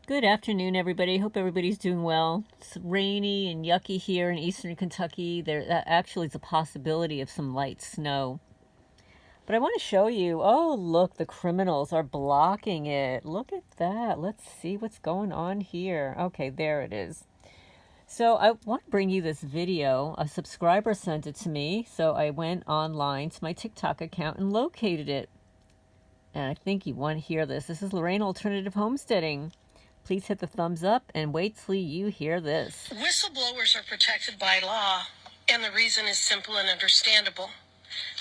Good afternoon, everybody. Hope everybody's doing well. It's rainy and yucky here in eastern Kentucky. There actually is a possibility of some light snow. But I want to show you, oh, look, the criminals are blocking it. Look at that. Let's see what's going on here. Okay, there it is. So I want to bring you this video. A subscriber sent it to me, so I went online to my TikTok account and located it. And I think you want to hear this. This is Lorraine Alternative Homesteading. Please hit the thumbs up and wait till you hear this. Whistleblowers are protected by law, and the reason is simple and understandable.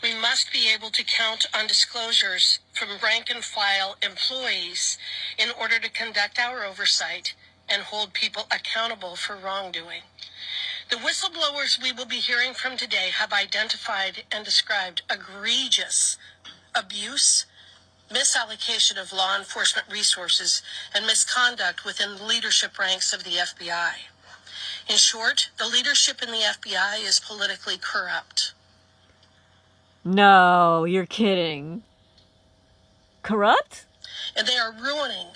We must be able to count on disclosures from rank-and-file employees in order to conduct our oversight and hold people accountable for wrongdoing. The whistleblowers we will be hearing from today have identified and described egregious abuse, misallocation of law enforcement resources, and misconduct within the leadership ranks of the FBI. In short, the leadership in the FBI is politically corrupt. No, you're kidding. Corrupt? And they are ruining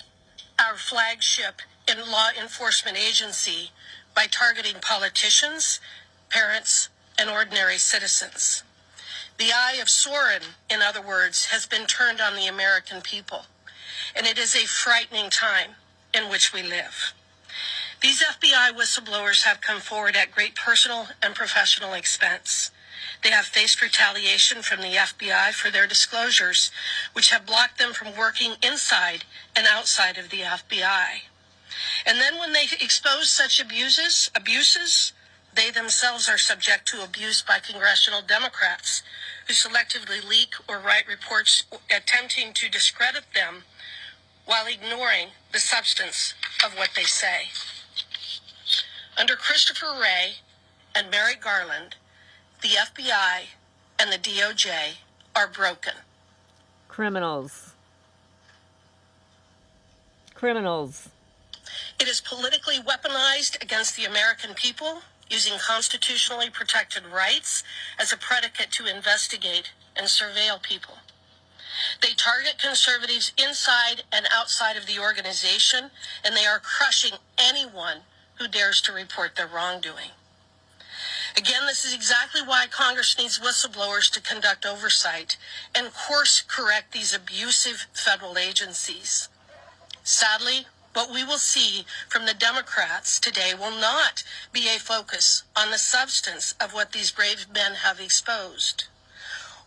our flagship law enforcement agency by targeting politicians, parents, and ordinary citizens. The eye of Sauron, in other words, has been turned on the American people, and it is a frightening time in which we live. These FBI whistleblowers have come forward at great personal and professional expense. They have faced retaliation from the FBI for their disclosures, which have blocked them from working inside and outside of the FBI. And then when they expose such abuses, they themselves are subject to abuse by congressional Democrats who selectively leak or write reports attempting to discredit them while ignoring the substance of what they say. Under Christopher Wray and Merrick Garland, the FBI and the DOJ are broken. Criminals. Criminals. It is politically weaponized against the American people, using constitutionally protected rights as a predicate to investigate and surveil people. They target conservatives inside and outside of the organization, and they are crushing anyone who dares to report their wrongdoing. Again, this is exactly why Congress needs whistleblowers to conduct oversight and course correct these abusive federal agencies. Sadly, what we will see from the Democrats today will not be a focus on the substance of what these brave men have exposed,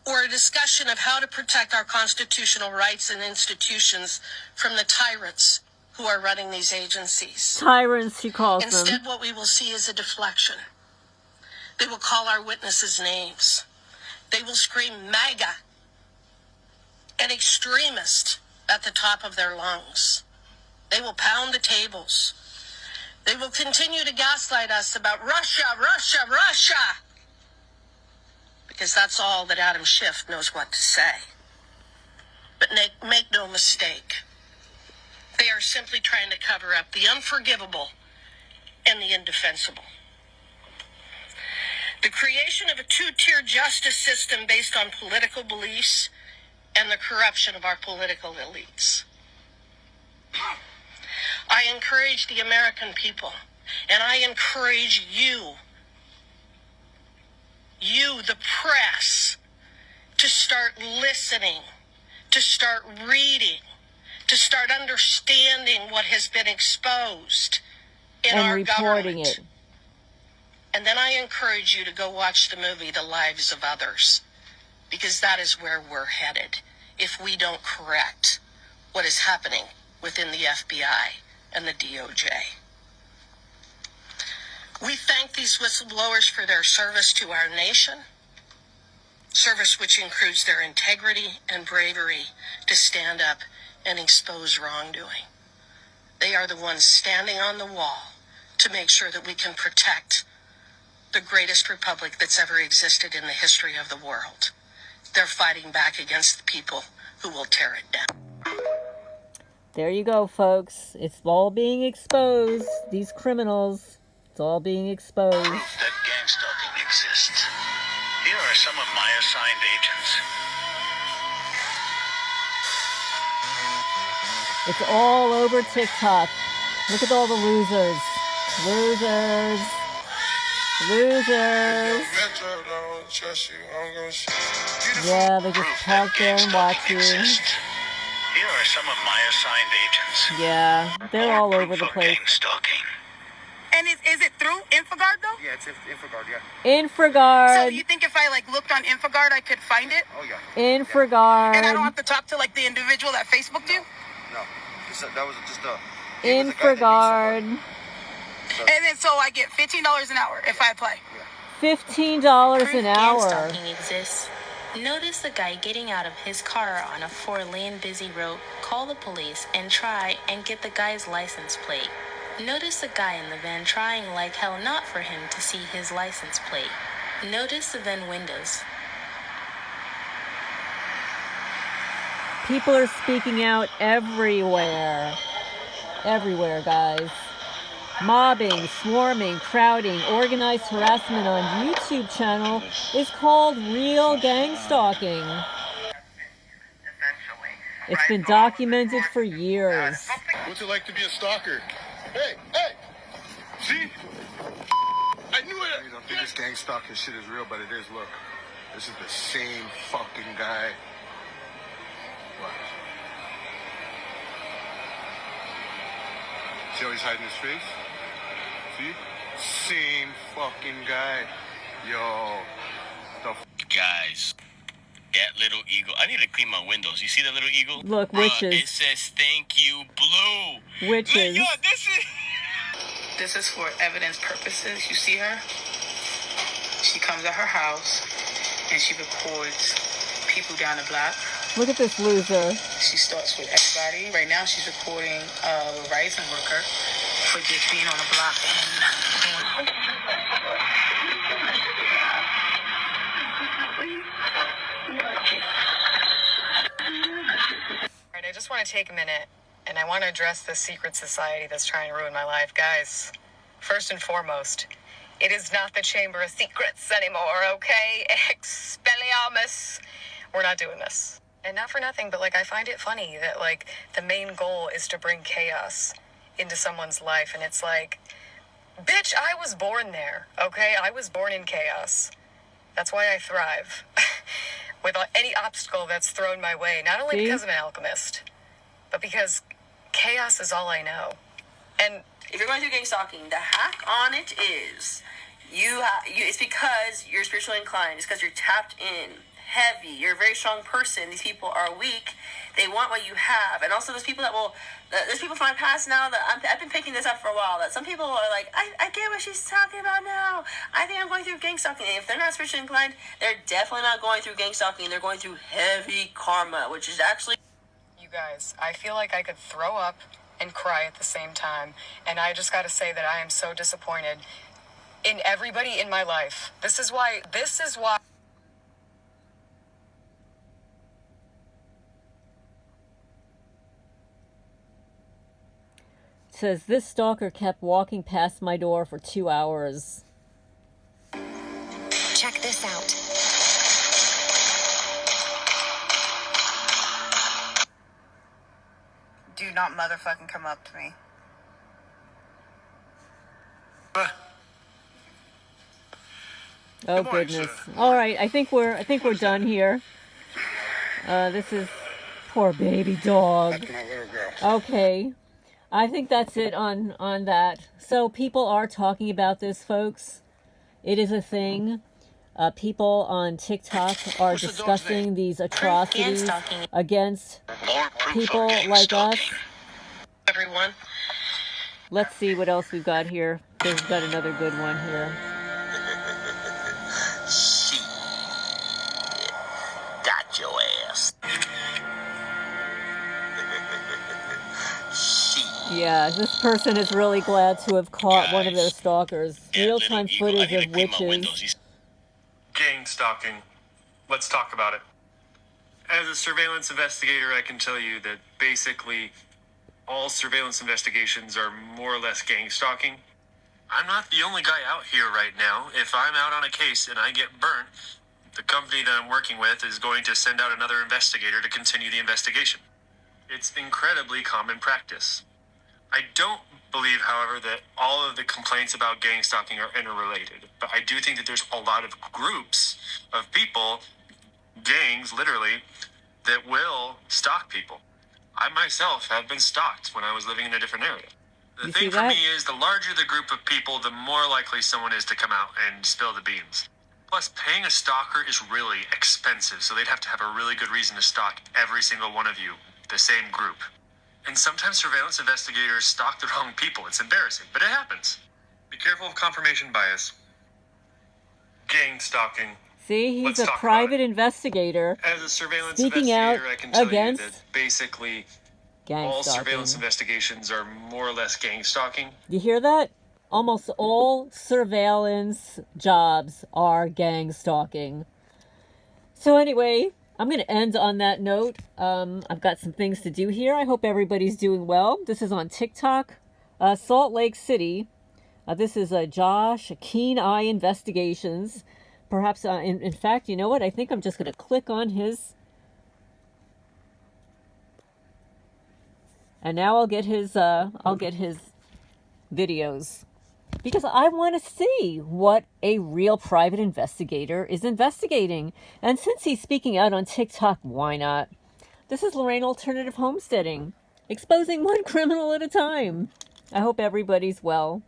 or a discussion of how to protect our constitutional rights and institutions from the tyrants who are running these agencies. Tyrants, she calls them. Instead, what we will see is a deflection. They will call our witnesses names. They will scream MAGA and extremist at the top of their lungs. They will pound the tables. They will continue to gaslight us about Russia, Russia, Russia, because that's all that Adam Schiff knows what to say. But make no mistake, they are simply trying to cover up the unforgivable and the indefensible. The creation of a two-tier justice system based on political beliefs and the corruption of our political elites. I encourage the American people, and I encourage you, the press, to start listening, to start reading, to start understanding what has been exposed in our reporting government. It. And then I encourage you to go watch the movie The Lives of Others, because that is where we're headed if we don't correct what is happening within the FBI and the DOJ. We thank these whistleblowers for their service to our nation, service which includes their integrity and bravery to stand up and expose wrongdoing. They are the ones standing on the wall to make sure that we can protect the greatest republic that's ever existed in the history of the world. They're fighting back against the people who will tear it down. There you go, folks. It's all being exposed. These criminals, it's all being exposed. Proof that GangStalking exists. Here are some of my assigned agents. It's all over TikTok. Look at all the losers. Losers. Losers. Yeah, they just park there and watch you. Here are some of my assigned agents. Yeah, they're More all over proof the of place. GangStalking. And is it through InfraGard though? Yeah, it's InfraGard, yeah. InfraGard. So you think if I like looked on InfraGard, I could find it? Oh, yeah. InfraGard. And I don't have to talk to like the individual that Facebooked you? No. That was just a... InfraGard. And then so I get $15 an hour if I apply. $15 an hour. GangStalking exists. Notice the guy getting out of his car on a 4-lane busy road, call the police, and try and get the guy's license plate. Notice the guy in the van trying like hell not for him to see his license plate. Notice the van windows. People are speaking out everywhere. Everywhere, guys. Mobbing, swarming, crowding, organized harassment on YouTube channel is called real gang stalking. It's been documented for years. What's it like to be a stalker? Hey, hey! See? I knew it! You don't think this gang stalking shit is real, but it is. Look, this is the same fucking guy. What? See how he's hiding his face? See? Same fucking guy. Yo. Guys, that little eagle. I need to clean my windows. You see that little eagle? Look, witches. It says thank you, blue. Witches. Yo, this is... This is for evidence purposes. You see her? She comes at her house and she records people down the block. Look at this loser. She starts with everybody. Right now she's recording a Verizon worker for just being on the block and Alright, I just want to take a minute and I want to address this secret society that's trying to ruin my life. Guys, first and foremost, it is not the Chamber of Secrets anymore, okay? Expelliarmus. We're not doing this. And not for nothing, but like I find it funny that like the main goal is to bring chaos into someone's life. And it's like, bitch, I was born there, okay? I was born in chaos. That's why I thrive. With any obstacle that's thrown my way, not only because I'm an alchemist, but because chaos is all I know. And if you're going through gang stalking, the hack on it is it's because you're spiritually inclined. It's because you're tapped in, heavy. You're a very strong person. These people are weak. They want what you have. And also there's people there's people from my past now that I've been picking this up for a while, that some people are like, I get what she's talking about now. I think I'm going through gang stalking. And if they're not spiritually inclined, they're definitely not going through gang stalking. They're going through heavy karma, which is actually... you guys, I feel like I could throw up and cry at the same time. And I just gotta say that I am so disappointed in everybody in my life. This is why It says, this stalker kept walking past my door for 2 hours. Check this out. do not motherfucking come up to me. Oh goodness. All right, I think we're done here. This is poor baby dog. That's my little girl. Okay. I think that's it on that. So people are talking about this, folks. It is a thing. People on TikTok are discussing these atrocities against people like us. everyone. Let's see what else we've got here. We've got another good one here. Shit. Got your ass. Yeah, this person is really glad to have caught one of their stalkers. Real-time footage of witches. Gang stalking. Let's talk about it. As a surveillance investigator, I can tell you that basically all surveillance investigations are more or less gang stalking. I'm not the only guy out here right now. If I'm out on a case and I get burnt, the company that I'm working with is going to send out another investigator to continue the investigation. It's incredibly common practice. I don't believe, however, that all of the complaints about gang stalking are interrelated. But I do think that there's a lot of groups of people, gangs literally, that will stalk people. I myself have been stalked when I was living in a different area. The thing for me is, the larger the group of people, the more likely someone is to come out and spill the beans. Plus, paying a stalker is really expensive, so they'd have to have a really good reason to stalk every single one of you, the same group. And sometimes surveillance investigators stalk the wrong people. It's embarrassing, but it happens. Be careful of confirmation bias. Gang stalking. See, he's a private investigator. As a surveillance speaking out investigator, I can tell against you that basically gang all stalking. surveillance investigations are more or less gang stalking. You hear that? Almost all surveillance jobs are gang stalking. So anyway, I'm going to end on that note. I've got some things to do here. I hope everybody's doing well. This is on TikTok, Salt Lake City. This is Josh, Keen Eye Investigations. Perhaps, in fact, you know what? I think I'm just going to click on his. And now I'll get his videos. Because I want to see what a real private investigator is investigating. And since he's speaking out on TikTok, why not? This is Lorraine Alternative Homesteading, exposing one criminal at a time. I hope everybody's well.